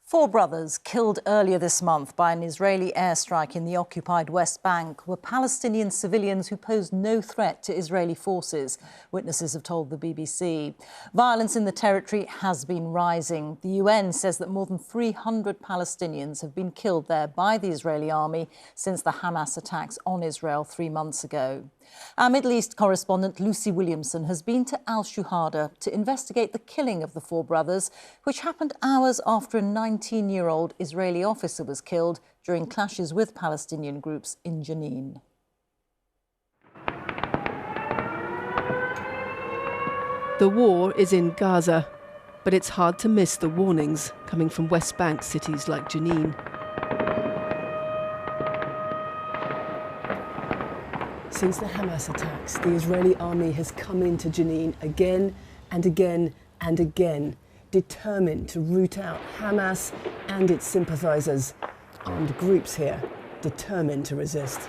Four brothers killed earlier this month by an Israeli airstrike in the occupied West Bank were Palestinian civilians who posed no threat to Israeli forces, witnesses have told the BBC. Violence in the territory has been rising. The UN says that more than 300 Palestinians have been killed there by the Israeli army since the Hamas attacks on Israel 3 months ago. Our Middle East correspondent Lucy Williamson has been to al-Shuhada to investigate the killing of the four brothers, which happened hours after a 19-year-old Israeli officer was killed during clashes with Palestinian groups in Jenin. The war is in Gaza, but it's hard to miss the warnings coming from West Bank cities like Jenin. Since the Hamas attacks, the Israeli army has come into Jenin again and again and again, determined to root out Hamas and its sympathisers. Armed groups here, determined to resist.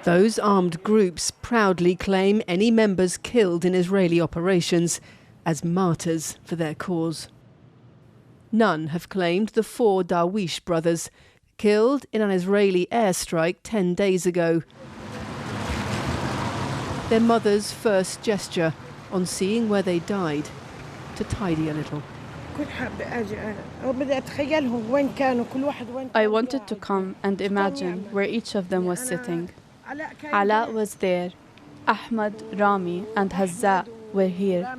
Those armed groups proudly claim any members killed in Israeli operations as martyrs for their cause. None have claimed the four Darwish brothers, killed in an Israeli airstrike 10 days ago. Their mother's first gesture on seeing where they died, to tidy a little. I wanted to come and imagine where each of them was sitting. Ala was there, Ahmad, Rami and Hazza were here.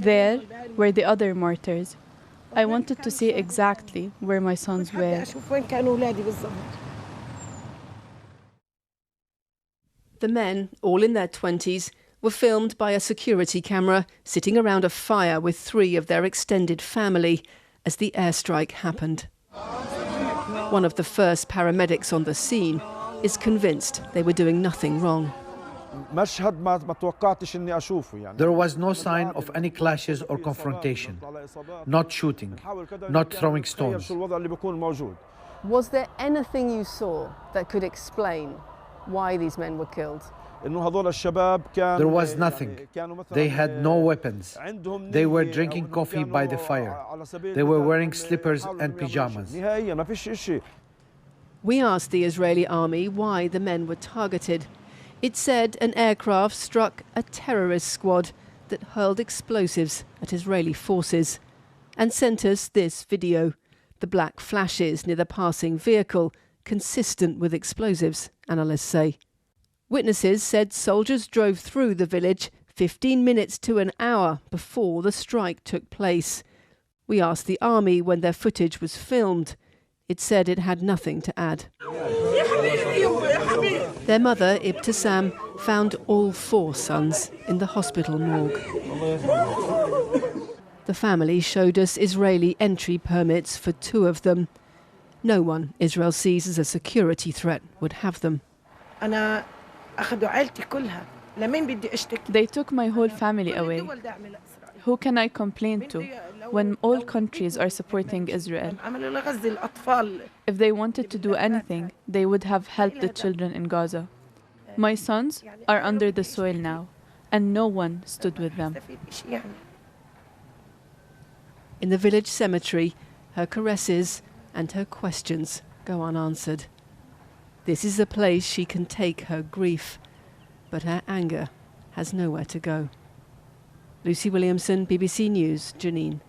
There were the other martyrs. I wanted to see exactly where my sons were. The men, all in their 20s, were filmed by a security camera sitting around a fire with 3 of their extended family as the airstrike happened. One of the first paramedics on the scene is convinced they were doing nothing wrong. There was no sign of any clashes or confrontation, not shooting, not throwing stones. Was there anything you saw that could explain why these men were killed? There was nothing. They had no weapons. They were drinking coffee by the fire. They were wearing slippers and pajamas. We asked the Israeli army why the men were targeted. It said an aircraft struck a terrorist squad that hurled explosives at Israeli forces and sent us this video. The black flashes near the passing vehicle, consistent with explosives, analysts say. Witnesses said soldiers drove through the village 15 minutes to an hour before the strike took place. We asked the army when their footage was filmed. It said it had nothing to add. Their mother, Ibtisam, found all 4 sons in the hospital morgue. The family showed us Israeli entry permits for 2 of them. No one Israel sees as a security threat would have them. They took my whole family away. Who can I complain to when all countries are supporting Israel? If they wanted to do anything, they would have helped the children in Gaza. My sons are under the soil now, and no one stood with them. In the village cemetery, her caresses and her questions go unanswered. This is a place she can take her grief, but her anger has nowhere to go. Lucy Williamson, BBC News, Jenin.